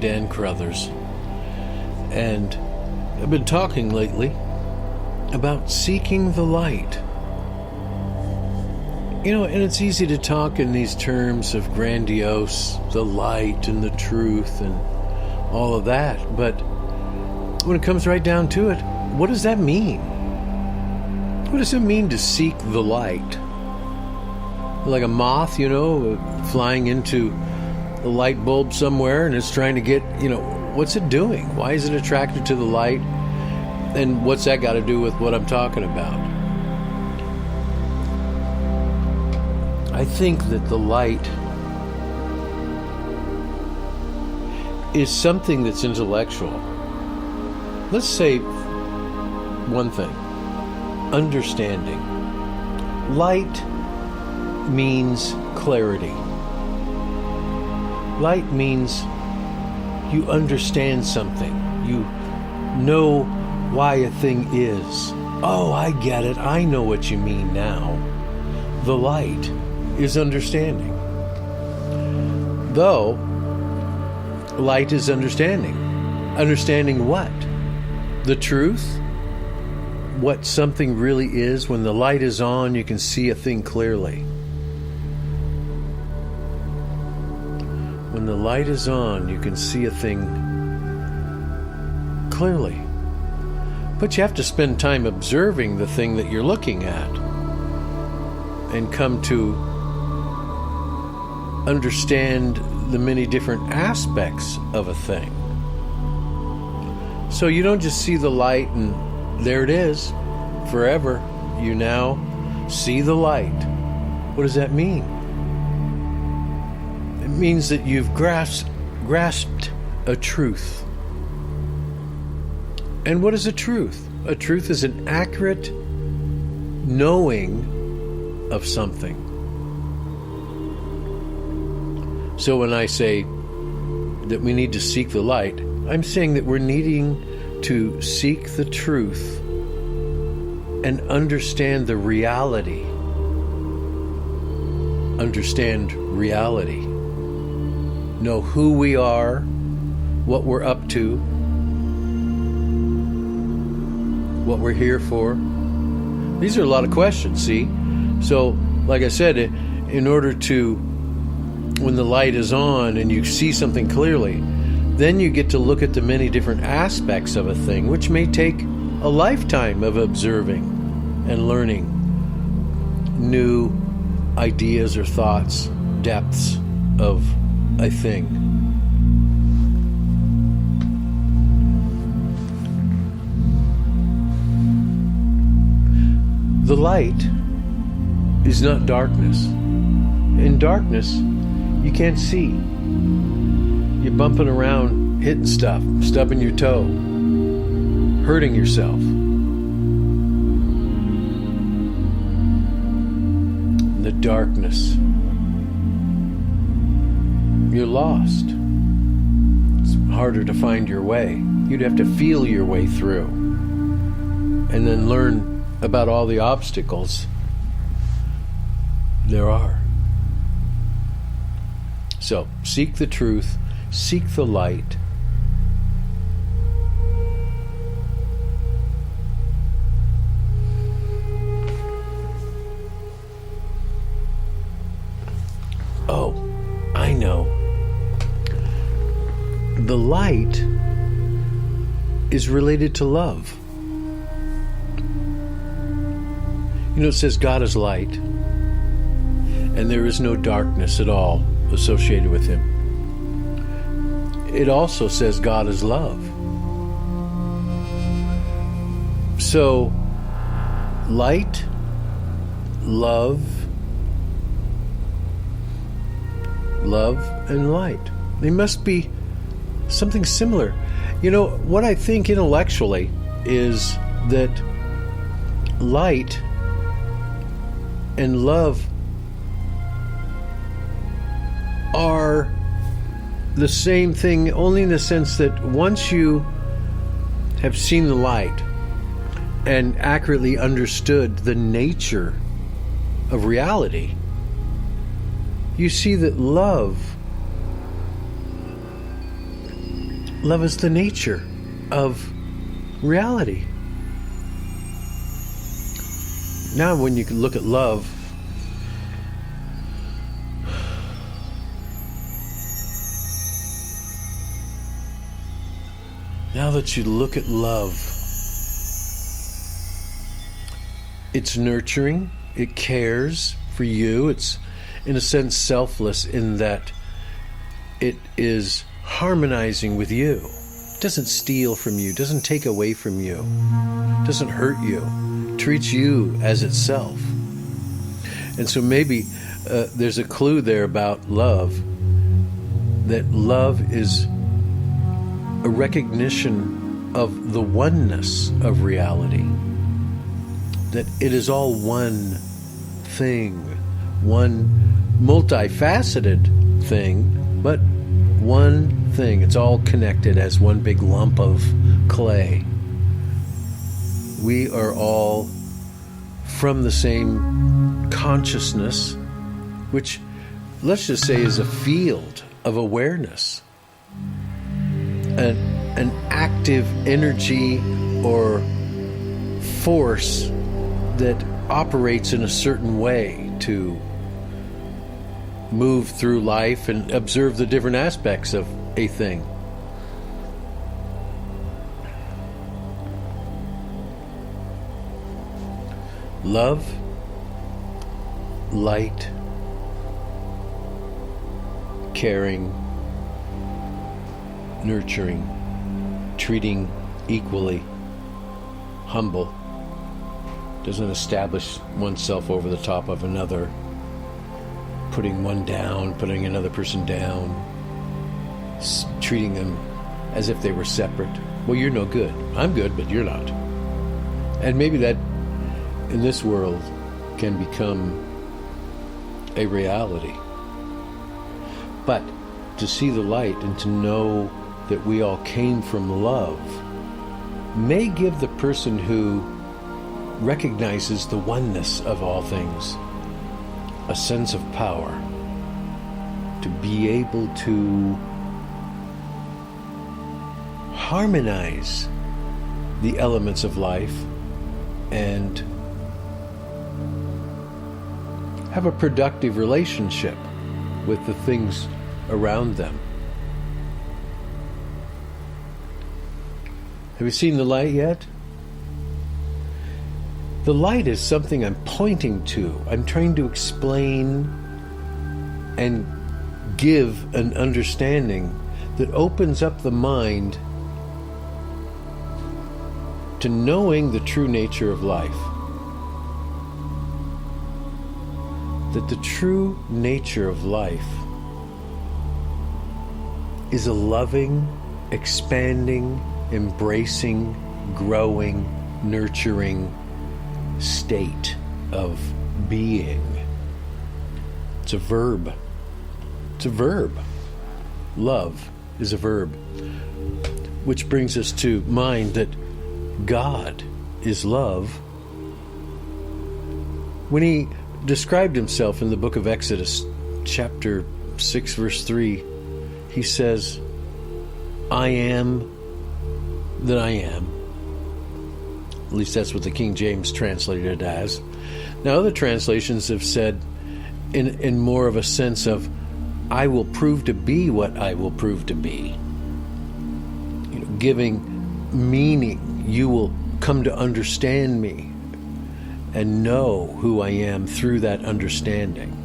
Dan Crothers, and I've been talking lately about seeking the light. You know, and it's easy to talk in these terms of grandiose, the light and the truth and all of that, but when it comes right down to it, what does that mean? What does it mean to seek the light? Like a moth, flying into a light bulb somewhere and it's trying to get, what's it doing? Why is it attracted to the light? And what's that got to do with what I'm talking about? I think that the light is something that's intellectual. Let's say one thing. Understanding. Light means clarity. Light means you understand something. You know why a thing is. Oh, I get it. I know what you mean now. The light is understanding. Though, light is understanding. Understanding what? The truth? What something really is. When the light is on, you can see a thing clearly. When the light is on, you can see a thing clearly. But you have to spend time observing the thing that you're looking at and come to understand the many different aspects of a thing. So you don't just see the light and there it is forever. You now see the light. What does that mean? It means that you've grasped a truth. And what is a truth? A truth is an accurate knowing of something. So when I say that we need to seek the light, I'm saying that we're needing to seek the truth and understand the reality. Understand reality. Know who we are, what we're up to, what we're here for. These are a lot of questions, see? So, like I said, in order to, when the light is on and you see something clearly, then you get to look at the many different aspects of a thing, which may take a lifetime of observing and learning new ideas or thoughts, depths of a thing. The light is not darkness. In darkness, you can't see. You're bumping around, hitting stuff, stubbing your toe, hurting yourself. The darkness. You're lost. It's harder to find your way. You'd have to feel your way through and then learn about all the obstacles there are. So, seek the truth, seek the light. Oh, I know. The light is related to love. It says God is light, and there is no darkness at all associated with him. It also says God is love. So, light, love, and light. They must be something similar. What I think intellectually is that light and love are the same thing, only in the sense that once you have seen the light and accurately understood the nature of reality, you see that love Love is the nature of reality. Now, when you can look at love, now that you look at love, it's nurturing, it cares for you, it's in a sense selfless in that it is harmonizing with you. It doesn't steal from you, doesn't take away from you, doesn't hurt you, treats you as itself. And so maybe there's a clue there about love, that love is a recognition of the oneness of reality, that it is all one thing, one multifaceted thing, but one thing. It's all connected as one big lump of clay. We are all from the same consciousness, which, let's just say, is a field of awareness, an active energy or force that operates in a certain way to move through life and observe the different aspects of a thing. Love, light, caring, nurturing, treating equally, humble, doesn't establish oneself over the top of another, putting one down, putting another person down, treating them as if they were separate. Well, you're no good. I'm good, but you're not. And maybe that in this world can become a reality. But to see the light and to know that we all came from love may give the person who recognizes the oneness of all things a sense of power to be able to harmonize the elements of life and have a productive relationship with the things around them. Have you seen the light yet? The light is something I'm pointing to. I'm trying to explain and give an understanding that opens up the mind to knowing the true nature of life. That the true nature of life is a loving, expanding, embracing, growing, nurturing state of being. It's a verb. It's a verb. Love is a verb. Which brings us to mind that God is love. When he described himself in the book of Exodus, chapter 6, verse 3, he says, I am that I am. At least that's what the King James translated it as. Now, other translations have said in more of a sense of, I will prove to be what I will prove to be. You know, giving meaning. You will come to understand me and know who I am through that understanding.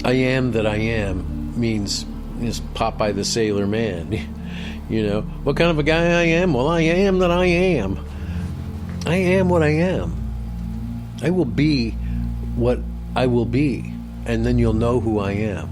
I am that I am means Popeye the Sailor Man. You know, what kind of a guy I am? Well, I am that I am. I am what I am. I will be what I will be, and then you'll know who I am.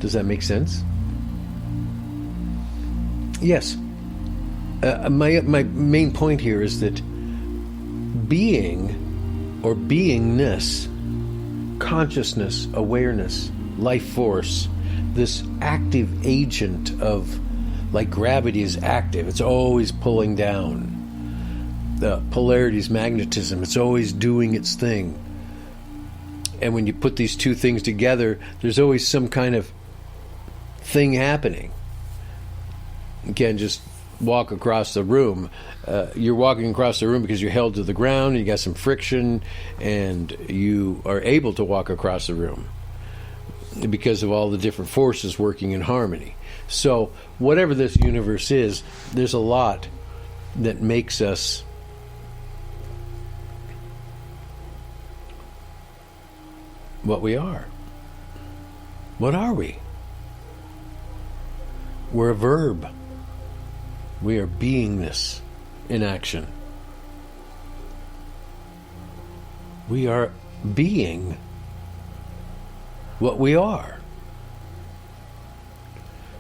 Does that make sense? Yes. My main point here is that being or beingness, consciousness, awareness, life force, this active agent of, like gravity is active, it's always pulling down. The polarity's magnetism, it's always doing its thing. And when you put these two things together, there's always some kind of thing happening. You can't just walk across the room. You're walking across the room because you're held to the ground, and you got some friction, and you are able to walk across the room because of all the different forces working in harmony. So whatever this universe is, there's a lot that makes us what we are. What are we? We're a verb. We are beingness in action. We are being what we are.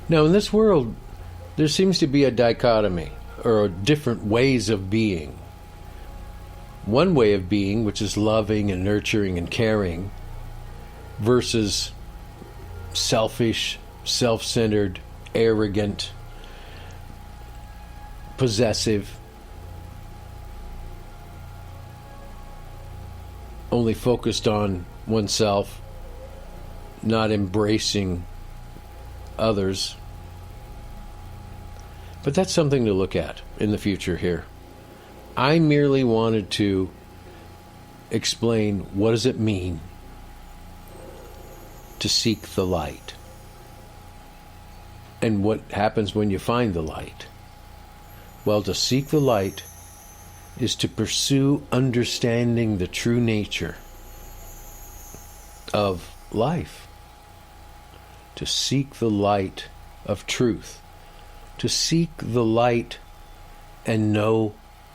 Now, in this world, there seems to be a dichotomy, or different ways of being. One way of being, which is loving and nurturing and caring, versus selfish, self-centered, arrogant, possessive, only focused on oneself, not embracing others. But that's something to look at in the future here. I merely wanted to explain, what does it mean to seek the light? And what happens when you find the light? Well, to seek the light is to pursue understanding the true nature of life. To seek the light of truth. To seek the light and know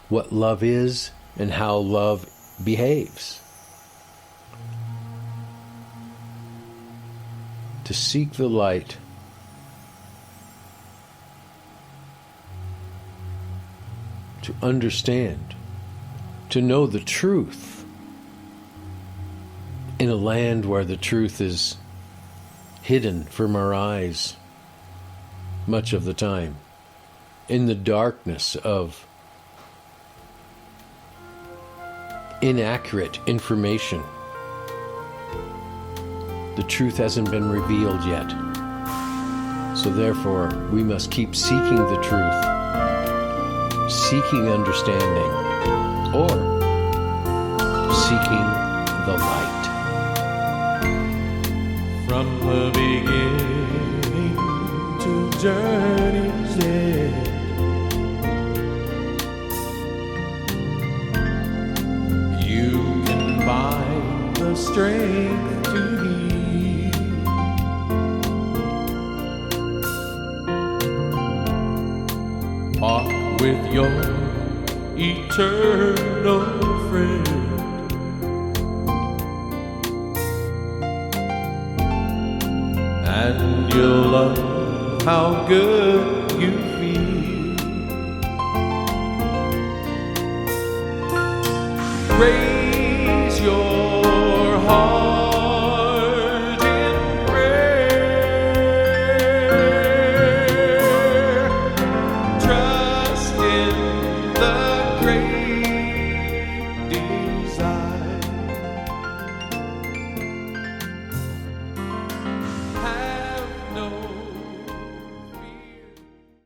what love is and how love behaves. To seek the light to understand, to know the truth in a land where the truth is hidden from our eyes much of the time, in the darkness of inaccurate information. The truth hasn't been revealed yet. So therefore, we must keep seeking the truth, seeking understanding, or seeking the light. From the beginning to journey's end, you can find the strength to heal. Walk with your eternal friend, and you'll love how good you feel. Raise your